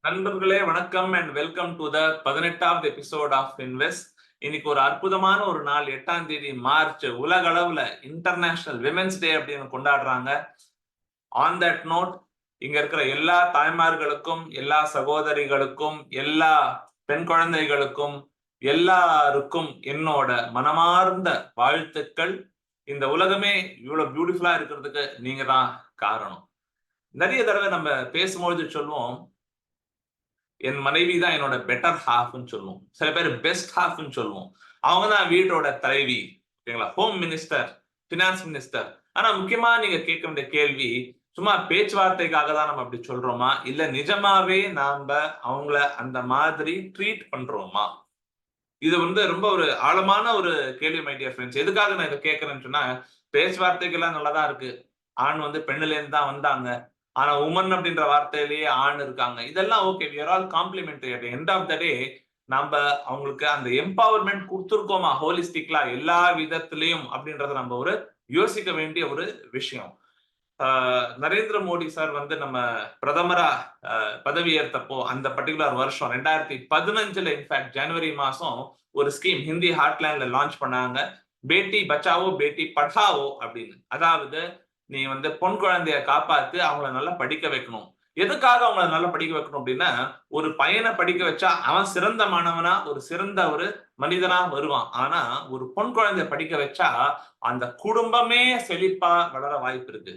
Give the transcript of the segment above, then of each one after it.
நண்பர்களே வணக்கம் and welcome to the 18வது எபிசோட் ஆஃப் FinWiz. இன்னைக்கு ஒரு அற்புதமான ஒரு நாள், 8ஆம் தேதி மார்ச். உலக அளவுல இன்டர்நேஷனல் விமென்ஸ் டே அப்படின்னு கொண்டாடுறாங்க. ஆன் தட் நோட், இங்க இருக்கிற எல்லா தாய்மார்களுக்கும், எல்லா சகோதரிகளுக்கும், எல்லா பெண் குழந்தைகளுக்கும், எல்லாருக்கும் என்னோட மனமார்ந்த வாழ்த்துக்கள். இந்த உலகமே இவ்வளவு பியூட்டிஃபுல்லா இருக்கிறதுக்கு நீங்க தான் காரணம். நிறைய தடவை நம்ம பேசும்பொழுது சொல்லுவோம், என் மனைவி தான் என்னோட பெட்டர் ஹாஃப்னு சொல்லுவோம். சில பேர் பெஸ்ட் ஹாஃப்னு சொல்லுவோம். அவங்க தான் வீட்டோட தலைவி, ஓகேங்களா, ஹோம் மினிஸ்டர், பினான்ஸ் மினிஸ்டர். ஆனா முக்கியமா நீங்க கேட்க வேண்டிய கேள்வி, சும்மா பேச்சுவார்த்தைக்காக தான் நம்ம அப்படி சொல்றோமா, இல்ல நிஜமாவே நாம அவங்கள அந்த மாதிரி ட்ரீட் பண்றோமா? இது ரொம்ப ஒரு ஆழமான ஒரு கேள்வி மை டியர் ஃப்ரெண்ட்ஸ். எதுக்காக நான் இதை கேட்கறேன்னு சொன்னா, பேச்சுவார்த்தைகள்லாம் நல்லாதான் இருக்கு. ஆண் பெண்ணுல இருந்து தான் வந்தாங்க. ஆனா உமன் அப்படின்ற வார்த்தையிலேயே ஆண் இருக்காங்க. இதெல்லாம் okay, we are all complementary. at the end of the day நம்ம அவங்களுக்கு அந்த எம்பவர்மெண்ட் கொடுத்துருக்கோமா ஹோலிஸ்டிக்லா எல்லா விதத்திலையும் அப்படின்றத நம்ம ஒரு யோசிக்க வேண்டிய ஒரு விஷயம். நரேந்திர மோடி சார் நம்ம பிரதமரா பதவி ஏற்றப்போ அந்த பர்டிகுலர் வருஷம் 2015 இன்ஃபேக்ட் ஜனவரி மாசம் ஒரு ஸ்கீம் ஹிந்தி ஹார்ட்லேண்ட்ல லான்ச் பண்ணாங்க. பேட்டி பச்சாவோ பேட்டி படாவோ அப்படின்னு. அதாவது நீ பொன் குழந்தைய காப்பாத்து, அவங்கள நல்லா படிக்க வைக்கணும். எதுக்காக அவங்கள நல்லா படிக்க வைக்கணும் அப்படின்னா, ஒரு பையனை படிக்க வச்சா அவன் சிறந்த மாணவனா, ஒரு சிறந்த ஒரு மனிதனா வருவான். ஆனா ஒரு பொன் குழந்தைய படிக்க வச்சா அந்த குடும்பமே செழிப்பா வளர வாய்ப்பு இருக்கு.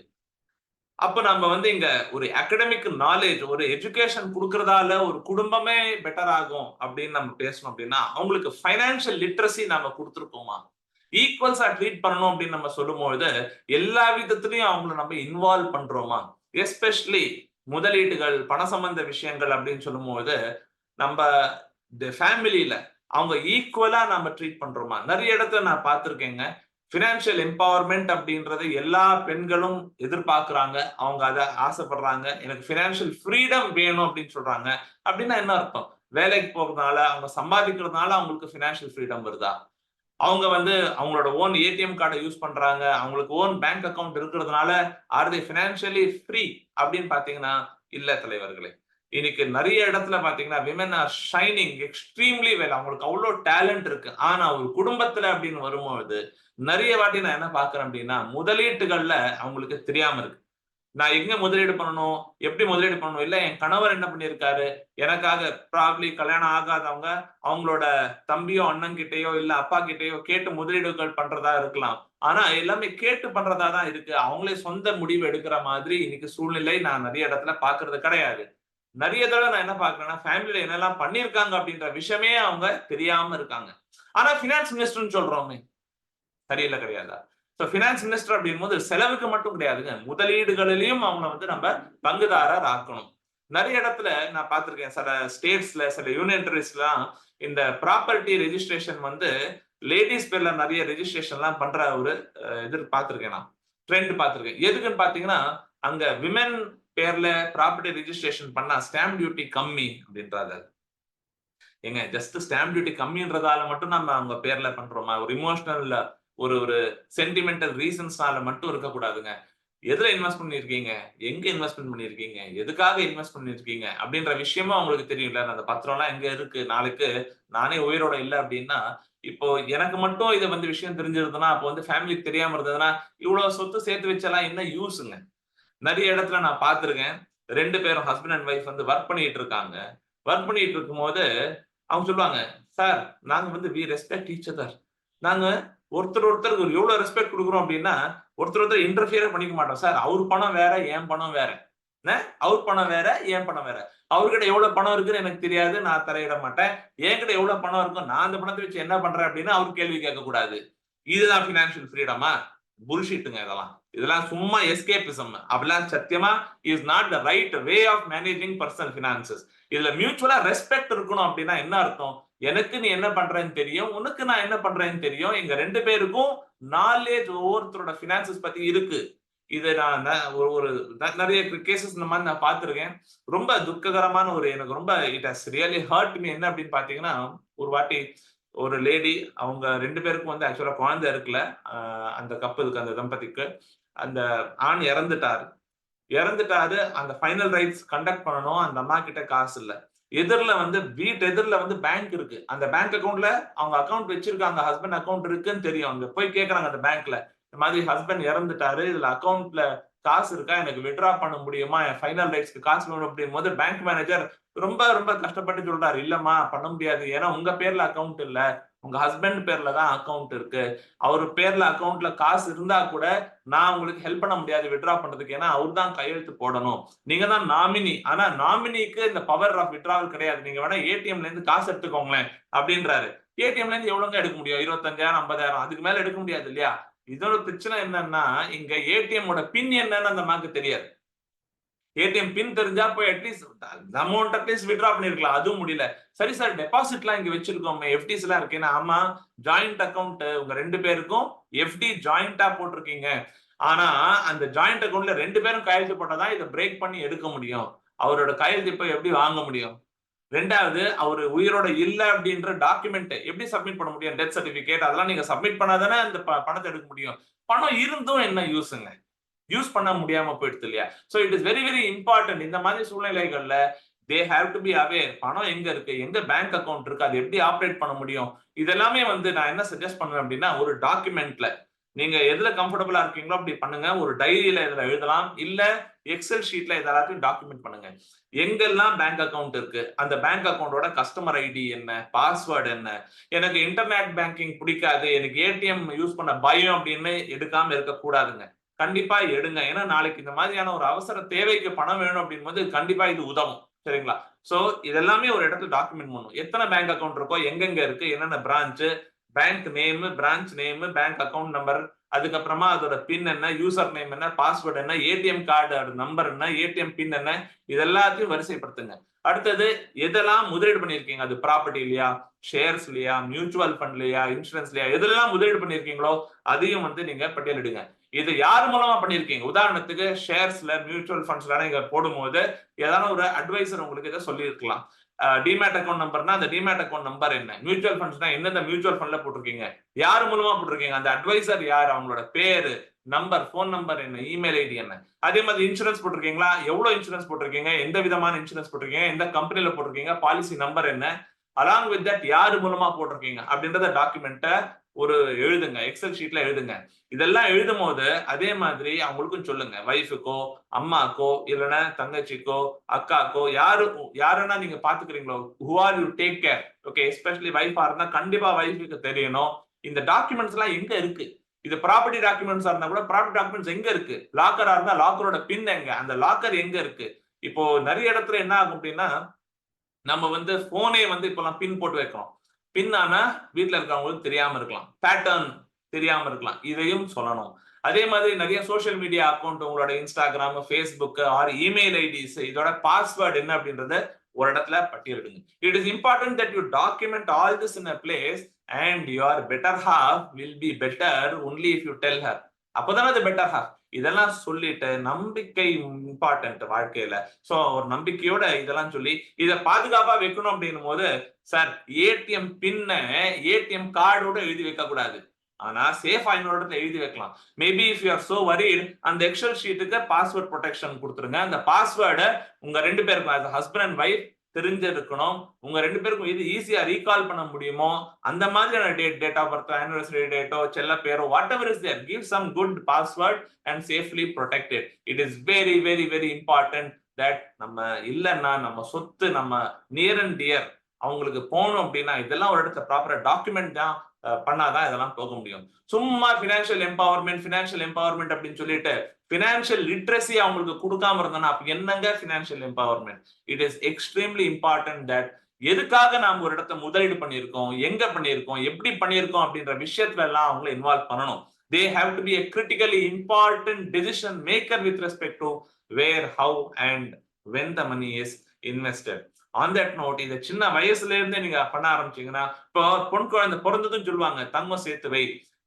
அப்ப நம்ம இங்க ஒரு அகடமிக் நாலேஜ், ஒரு எஜுகேஷன் கொடுக்கறதால ஒரு குடும்பமே பெட்டர் ஆகும் அப்படின்னு நம்ம பேசணும் அப்படின்னா, அவங்களுக்கு பைனான்சியல் லிட்ரஸி நம்ம கொடுத்துருக்கோமா, ஈக்குவல்ஸா ட்ரீட் பண்ணணும் அப்படின்னு நம்ம சொல்லும்போது எல்லா விதத்திலையும் அவங்களை நம்ம இன்வால்வ் பண்றோமா, எஸ்பெஷலி முதலீடுகள், பண சம்பந்த விஷயங்கள் அப்படின்னு சொல்லும்போது நம்ம ஃபேமிலியில அவங்க ஈக்குவலா நம்ம ட்ரீட் பண்றோமா? நிறைய இடத்துல நான் பார்த்திருக்கேங்க, பினான்சியல் எம்பவர்மெண்ட் அப்படின்றது எல்லா பெண்களும் எதிர்பார்க்கிறாங்க, அவங்க அதை ஆசைப்படுறாங்க. எனக்கு பினான்சியல் ஃப்ரீடம் வேணும் அப்படின்னு சொல்றாங்க. அப்படின்னா என்ன அர்த்தம்? வேலைக்கு போறதுனால, அவங்க சம்பாதிக்கிறதுனால அவங்களுக்கு பினான்சியல் ஃப்ரீடம் வருதா? அவங்க அவங்களோட ஓன் ஏடிஎம் கார்டை யூஸ் பண்றாங்க, அவங்களுக்கு ஓன் பேங்க் அக்கவுண்ட் இருக்கிறதுனால ஆர் தே பினான்சியலி ஃப்ரீ அப்படின்னு பாத்தீங்கன்னா இல்ல தலைவர்களே. இன்னைக்கு நிறைய இடத்துல பாத்தீங்கன்னா women R shining extremely well. அவங்களுக்கு அவ்வளவு டேலண்ட் இருக்கு. ஆனா ஒரு குடும்பத்துல அப்படின்னு வரும்போது நிறைய வாட்டி நான் என்ன பாக்குறேன் அப்படின்னா, முதலீட்டுகள்ல அவங்களுக்கு தெரியாம இருக்கு. நான் எங்க முதலீடு பண்ணணும், எப்படி முதலீடு பண்ணணும், இல்ல என் கணவர் என்ன பண்ணியிருக்காரு, எனக்காக ப்ராபப்லி கல்யாணம் ஆகாதவங்க அவங்களோட தம்பியோ அண்ணன் கிட்டயோ இல்ல அப்பா கிட்டயோ கேட்டு முதலீடுகள் பண்றதா இருக்கலாம். ஆனா எல்லாமே கேட்டு பண்றதா தான் இருக்கு. அவங்களே சொந்த முடிவு எடுக்கிற மாதிரி இன்னைக்கு சூழ்நிலை நான் நிறைய இடத்துல பாக்குறது கிடையாது. நிறைய தடவை நான் என்ன பாக்குறேன்னா, ஃபேமிலில என்னெல்லாம் பண்ணிருக்காங்க அப்படின்ற விஷயமே அவங்க தெரியாம இருக்காங்க. ஆனா பினான்ஸ் மினிஸ்டர்னு சொல்றோமே, சரியில்லை கிடையாதா? சோ பினான்ஸ் மினிஸ்டர் அப்படிங்கும்போது செலவுக்கு மட்டும் கிடையாதுங்க, முதலீடுகளிலையும் அவங்க நம்ம பங்குதாரர் ஆக்கணும். நிறைய இடத்துல நான் பார்த்திருக்கேன், சில ஸ்டேட்ஸ்ல, சில யூனியன் டெரிட்டரிஸ்லாம் இந்த ப்ராப்பர்ட்டி ரெஜிஸ்ட்ரேஷன் லேடிஸ் பேர்ல நிறைய ரெஜிஸ்ட்ரேஷன் எல்லாம் பண்ற ஒரு இது பார்த்திருக்கேன், நான் ட்ரெண்ட் பார்த்திருக்கேன். எதுக்குன்னு பாத்தீங்கன்னா, அங்க விமென் பேர்ல ப்ராப்பர்ட்டி ரெஜிஸ்ட்ரேஷன் பண்ணா ஸ்டாம்ப் டியூட்டி கம்மி அப்படின்றாங்க. ஏங்க, ஜஸ்ட் ஸ்டாம்ப் டியூட்டி கம்மின்றதால மட்டும் நம்ம அவங்க பேர்ல பண்றோமா? ஒரு இமோஷனல், ஒரு ஒரு சென்டிமெண்டல் ரீசன்ஸ்னால மட்டும் இருக்கக்கூடாதுங்க. எதுல இன்வெஸ்ட் பண்ணிருக்கீங்க, எங்க இன்வெஸ்ட்மெண்ட் பண்ணிருக்கீங்க, எதுக்காக இன்வெஸ்ட் பண்ணிருக்கீங்க அப்படின்ற விஷயமும் அவங்களுக்கு தெரியும்ல. அந்த பத்திரம் எல்லாம் எங்க இருக்கு, நாளைக்கு நானே உயிரோட இல்லை அப்படின்னா, இப்போ எனக்கு மட்டும் இது விஷயம் தெரிஞ்சிருந்ததுன்னா, அப்போ ஃபேமிலிக்கு தெரியாம இருந்ததுன்னா, இவ்வளவு சொத்து சேர்த்து வச்செல்லாம் என்ன யூஸுங்க? நிறைய இடத்துல நான் பார்த்திருக்கேன், 2 பேரும் ஹஸ்பண்ட் அண்ட் ஒய்ஃப் ஒர்க் பண்ணிட்டு இருக்காங்க. ஒர்க் பண்ணிட்டு இருக்கும்போது அவங்க சொல்லுவாங்க, சார் நாங்க வி ரெஸ்பெக்ட் ஈச் அதர். நாங்க ஒருத்தருக்கு எவ்வளவு ரெஸ்பெக்ட் கொடுக்குறோம் அப்படின்னா, ஒருத்தர் இன்டர்ஃபியர் பண்ணிக்க மாட்டோம். சார் அவர் பணம் வேற, என் பணம் வேற. அவர் பணம் வேற, என் பணம் வேற. அவர்கிட்ட எவ்வளவு பணம் இருக்குன்னு எனக்கு தெரியாது, நான் தலையிட மாட்டேன். என்கிட்ட எவ்வளவு பணம் இருக்கும், நான் அந்த பணத்தை வச்சு என்ன பண்றேன் அப்படின்னு அவர் கேள்வி கேட்க கூடாது. இதுதான் பினான்சியல் ஃப்ரீடமா? புல்ஷிட்டுங்க இதெல்லாம். இதெல்லாம் சும்மா எஸ்கேபிசம். அப்படிலாம் சத்தியமா is not the right way of managing personal finances. இதுல மியூச்சுவலா ரெஸ்பெக்ட் இருக்கணும் அப்படின்னா என்ன அர்த்தம்? எனக்கு நீ என்ன பண்றேன்னு தெரியும், உனக்கு நான் என்ன பண்றேன்னு தெரியும். எங்க 2 பேருக்கும் நாலேஜ் ஒவ்வொருத்தரோட பினான்சஸ் பத்தி இருக்கு. இது நான் ஒரு நிறைய கேசஸ் இந்த மாதிரி நான் பார்த்திருக்கேன். ரொம்ப துக்ககரமான எனக்கு ரொம்ப it has really hurt me. என்ன அப்படின்னு பாத்தீங்கன்னா, ஒரு வாட்டி ஒரு லேடி, அவங்க 2 பேருக்கும் வந்து ஆக்சுவலா குழந்தை இருக்கல. அந்த கப்பலுக்கு, அந்த தம்பதிக்கு. அந்த ஆண் இறந்துட்டாரு. அந்த ஃபைனல் ரைட்ஸ் கண்டக்ட் பண்ணணும். அந்த அம்மா கிட்ட காசு இல்ல. எதிர்ல வந்து வீட்டு எதிர்ல வந்து பேங்க் இருக்கு. அந்த பேங்க் அக்கவுண்ட்ல அவங்க அக்கவுண்ட் வச்சிருக்காங்க. ஹஸ்பண்ட் அக்கவுண்ட் இருக்குன்னு தெரியும். அங்க போய் கேக்குறாங்க அந்த பேங்க்ல. இந்த மாதிரி ஹஸ்பண்ட் இறந்துட்டாரு. இதுல அக்கவுண்ட்ல காசு இருக்கா? எனக்கு வித்ட்ரா பண்ண முடியுமா? என் ஃபைனல் ரைட்ஸ்க்கு காசு வேணும் அப்படிங்கும்போது பேங்க் மேனேஜர் ரொம்ப ரொம்ப கஷ்டப்பட்டு சொல்றாரு. இல்லம்மா பண்ண முடியாது. ஏன்னா உங்க பேர்ல அக்கவுண்ட் இல்ல. உங்க ஹஸ்பண்ட் பேர்ல தான் அக்கவுண்ட் இருக்கு. அவரு பேர்ல அக்கவுண்ட்ல காசு இருந்தா கூட நான் உங்களுக்கு ஹெல்ப் பண்ண முடியாது வித்ட்ரா பண்றதுக்கு. ஏன்னா அவர் தான் கையெழுத்து போடணும். நீங்க தான் நாமினி. ஆனா நாமினிக்கு இந்த பவர் ஆஃப் வித்ட்ராவல் கிடையாது. நீங்க வேணா ஏடிஎம்ல இருந்து காசு எடுத்துக்கோங்களேன் அப்படின்றாரு. ஏடிஎம்ல இருந்து எவ்வளவுங்க எடுக்க முடியும்? 25,000, 50,000 அதுக்கு மேல எடுக்க முடியாது இல்லையா? இதோட பிரச்சனை என்னன்னா, இங்க ஏடிஎம் ஓட பின் என்னன்னு அந்த அம்மாக்கு தெரியாது. ஏடிஎம் பின் தெரிஞ்சா போய் அட்லீஸ்ட் அமௌண்ட் அட்லீஸ்ட் வித்ட்ரா பண்ணிருக்கலாம். அதுவும் முடியல. சரி சார், டெபாசிட்லாம் இங்க வச்சிருக்கோமே, எஃப்டிஸ் எல்லாம் இருக்கேன்னா, ஆமா ஜாயிண்ட் அக்கவுண்ட் உங்க 2 பேருக்கும் எஃப்டி ஜாயிண்டா போட்டிருக்கீங்க. ஆனா அந்த ஜாயிண்ட் அக்கவுண்ட்ல 2 பேரும் கையெழுத்து போட்டாதான் இதை பிரேக் பண்ணி எடுக்க முடியும். அவரோட கையெழுத்து இப்ப எப்படி வாங்க முடியும்? 2வது அவரு உயிரோட இல்ல அப்படின்ற டாக்குமெண்ட் எப்படி சப்மிட் பண்ண முடியும்? டெத் சர்டிபிகேட் அதெல்லாம் நீங்க சப்மிட் பண்ணாதானே அந்த பணத்தை எடுக்க முடியும். பணம் இருந்தும் என்ன யூஸ்ங்க? யூஸ் பண்ண முடியாம போயிடுது இல்லையா? So it is very very important. இந்த மாதிரி சூழ்நிலைகள்ல they have to be aware. பணம் எங்க இருக்கு? எங்க பேங்க் அக்கவுண்ட் இருக்கு? அது எப்படி ஆபரேட் பண்ண முடியும்? இதெல்லாமே வந்து நான் என்ன சஜஸ்ட் பண்ணுவேன் அப்படின்னா, ஒரு டாக்குமெண்ட்ல நீங்க எதுல கம்ஃபர்டபுளா இருக்கீங்களோ அப்படி பண்ணுங்க. ஒரு டைரியில இதுல எழுதலாம். இல்ல எக்ஸல் ஷீட்ல இதெல்லாத்தையும் டாக்குமெண்ட் பண்ணுங்க. எங்கெல்லாம் பேங்க் அக்கவுண்ட் இருக்கு? அந்த பேங்க் அக்கவுண்டோட கஸ்டமர் ஐடி என்ன? பாஸ்வேர்டு என்ன? எனக்கு இன்டர்நெட் பேங்கிங் பிடிக்காது. எனக்கு ஏடிஎம் யூஸ் பண்ண பயம் அப்படின்னு எடுக்காம இருக்க கூடாதுங்க. கண்டிப்பா எடுங்க. ஏன்னா நாளைக்கு இந்த மாதிரியான ஒரு அவசர தேவைக்கு பணம் வேணும் அப்படிங்கும்போது கண்டிப்பா இது உதவும். சரிங்களா? சோ இதெல்லாமே ஒரு இடத்துல டாக்குமெண்ட் பண்ணணும். எத்தனை பேங்க் அக்கவுண்ட் இருக்கோ, எங்கெங்க இருக்கு, என்னென்ன branch, bank name, branch name, bank account number, அதுக்கப்புறமா அதோட பின் என்ன, யூசர் நேம் என்ன, பாஸ்வேர்டு என்ன, ஏடிஎம் கார்டு நம்பர் என்ன, ஏடிஎம் பின் என்ன, இது எல்லாத்தையும் வரிசைப்படுத்துங்க. அடுத்தது எதெல்லாம் முதலீடு பண்ணிருக்கீங்க? அது ப்ராப்பர்ட்டிலயா, ஷேர்ஸ்லயா, மியூச்சுவல் ஃபண்ட்லயா, இன்சூரன்ஸ்லயா, எதெல்லாம் முதலீடு பண்ணிருக்கீங்களோ அதையும் வந்து நீங்க பட்டியலிடுங்க. இது யார் மூலமா பண்ணிருக்கீங்க? உதாரணத்துக்கு ஷேர்ஸ்ல, மியூச்சுவல் ஃபண்ட்ஸ்ல நீங்க போடும்போது ஏதாவது ஒரு அட்வைசர் உங்களுக்கு இதை சொல்லி இருக்கலாம். டிமேட் அக்கௌண்ட் நம்பர்னா அந்த டிமேட் அக்கௌண்ட் நம்பர் என்ன? மியூச்சுவல் ஃபண்ட்ஸ்னா எந்தெந்த மியூச்சுவல் ஃபண்ட்ல போட்டிருக்கீங்க? யார் மூலமா போட்டிருக்கீங்க? அந்த அட்வைசர் யார்? அவங்களோட பேரு, நம்பர், போன் நம்பர் என்ன, இமெயில் ஐடி என்ன? அதே மாதிரி இன்சூரன்ஸ் போட்டிருக்கீங்களா? எவ்வளவு இன்சூரன்ஸ் போட்டிருக்கீங்க? எந்த விதமான இன்சூரன்ஸ் போட்டிருக்கீங்க? எந்த கம்பெனில போட்டிருக்கீங்க? பாலிசி நம்பர் என்ன? அலாங் வித் தட் யாரு மூலமா போட்டிருக்கீங்க அப்படின்றத டாக்குமெண்ட்ட ஒரு எழுதுங்க. எக்ஸல் ஷீட்ல எழுதுங்க. இதெல்லாம் எழுதும் போது அதே மாதிரி அவங்களுக்கும் சொல்லுங்க. வைஃபுக்கோ, அம்மாக்கோ, இல்லைன்னா தங்கச்சிக்கோ, அக்காக்கோ, யாருன்னா நீங்க பாத்துக்கிறீங்களோ, who are you take care. Okay, especially வைஃபா இருந்தா கண்டிப்பா வைஃபுக்கு தெரியணும். இந்த டாக்குமெண்ட்ஸ் எல்லாம் எங்க இருக்கு? இது ப்ராப்பர்ட்டி டாக்குமெண்ட்ஸா இருந்தா கூட ப்ராப்பர்ட்டி டாக்குமெண்ட்ஸ் எங்க இருக்கு? லாக்கரா இருந்தா லாக்கரோட பின் எங்க? அந்த லாக்கர் எங்க இருக்கு? இப்போ நிறைய இடத்துல என்ன ஆகும் அப்படின்னா, நம்ம வந்து போனே வந்து இப்பெல்லாம் பின் போட்டு வைக்கிறோம். பின் ஆனா வீட்டுல இருக்கவங்களுக்கு தெரியாம இருக்கலாம். பேட்டர்ன் தெரியாம இருக்கலாம். இதையும் சொல்லணும். அதே மாதிரி நிறைய சோசியல் மீடியா அக்கௌண்ட், உங்களோட Instagram, Facebook or email IDs, இதோட பாஸ்வேர்டு என்ன அப்படின்றத ஒரு இடத்துல பட்டியலிடுங்க. It is important that you document all this in a place and your better half will be better only if you tell her. அப்பதானே அது better half. இதெல்லாம் சொல்லிட்டு நம்பிக்கை இம்பார்ட்டன்ட் வாழ்க்கையில. சோ ஒரு நம்பிக்கையோட இதெல்லாம் சொல்லி இதை பாதுகாப்பா வைக்கணும் அப்படின்னும் போது, சார் ஏடிஎம் பின்ன ஏடிஎம் கார்டோட எழுதி வைக்க கூடாது. ஆனா சேஃப் இன்னொரு இடத்துல எழுதி வைக்கலாம். Maybe if you are so worried, அந்த எக்ஸல் ஷீட்டுக்கு பாஸ்வேர்ட் ப்ரொடெக்ஷன் கொடுத்துருங்க. அந்த பாஸ்வேர்டை உங்க 2 பேருக்கும் ஹஸ்பண்ட் அண்ட் வைஃப் தெரிஞ்சிருக்கணும். உங்க 2 பேருக்கும் இது ஈஸியா ரீகால் பண்ண முடியுமோ அந்த மாதிரியான டேட் ஆஃப் பர்த், ஆனிவர்சரி டேட்டோ, செல்ல பேரோ, whatever is there, give some good password and safely protected. It is very very very important that நம்ம இல்லைன்னா நம்ம சொத்து, நம்ம நியர் அண்ட் டியர் அவங்களுக்கு போகணும் அப்படின்னா இதெல்லாம் ஒரு இடத்துல ப்ராப்பரா டாக்குமெண்ட் தான் பண்ணாதான் இதெல்லாம் போக முடியும். சும்மா பினான்சியல் எம்பவர்மெண்ட் அப்படின்னு சொல்லிட்டு பினான்சியல் லிட்ரஸி அவங்களுக்கு கொடுக்காம இருந்தோம்னா அப்ப என்னங்க financial empowerment? It is extremely important that எதுக்காக நாம ஒரு இடத்த முதலீடு பண்ணியிருக்கோம், எங்க பண்ணியிருக்கோம், எப்படி பண்ணியிருக்கோம் அப்படின்ற விஷயத்துல எல்லாம் அவங்களை இன்வால்வ் பண்ணணும். They have to be a critically important decision maker with respect to where, how and when the money is invested. On that note, இத சின்ன வயசுல இருந்தே நீங்க பண்ண ஆரம்பிச்சீங்கன்னா, இப்போ பொன் குழந்தை பிறந்ததுன்னு சொல்லுவாங்க, தங்கம் சேர்த்து வை.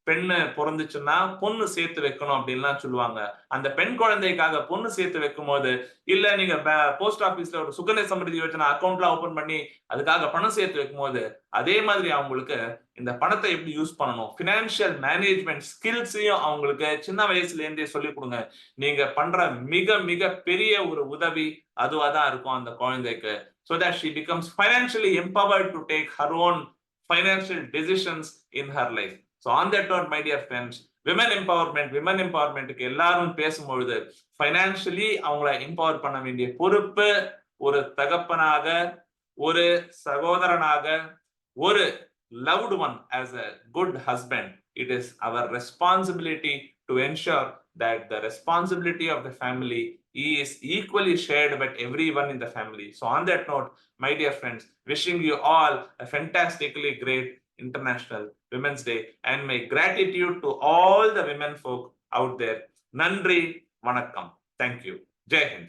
பெண்ணு பிறந்துச்சுன்னா பொண்ணு சேர்த்து வைக்கணும் அப்படின்லாம் சொல்லுவாங்க. அந்த பெண் குழந்தைக்காக பொண்ணு சேர்த்து வைக்கும் போது, இல்ல நீங்க போஸ்ட் ஆபீஸ்ல ஒரு சுகன்யா சம்ரிதி யோஜனா அக்கௌண்ட்ல ஓபன் பண்ணி அதுக்காக பணம் சேர்த்து வைக்கும் போது, அதே மாதிரி அவங்களுக்கு இந்த பணத்தை எப்படி யூஸ் பண்ணணும், பினான்சியல் மேனேஜ்மெண்ட் ஸ்கில்ஸையும் அவங்களுக்கு சின்ன வயசுல இருந்தே சொல்லிக் கொடுங்க. நீங்க பண்ற மிக மிக பெரிய ஒரு உதவி அதுவா தான் இருக்கும் அந்த குழந்தைக்கு. So that she becomes financially empowered to take her own financial decisions in her life. So on that note, my dear friends, women empowerment எல்லாரும் பேசும்பொழுது ஃபைனான்சியலி அவங்கள எம்பவர் பண்ண வேண்டிய பொறுப்பு ஒரு தகப்பனாக, ஒரு சகோதரனாக, ஒரு loved one as a good husband. It is our responsibility to ensure that the responsibility of the family is equally shared by everyone in the family. So on that note, my dear friends, wishing you all a fantastically great International Women's Day and my gratitude to all the women folk out there. Nandri, vanakkam. Thank you. Jai Hind.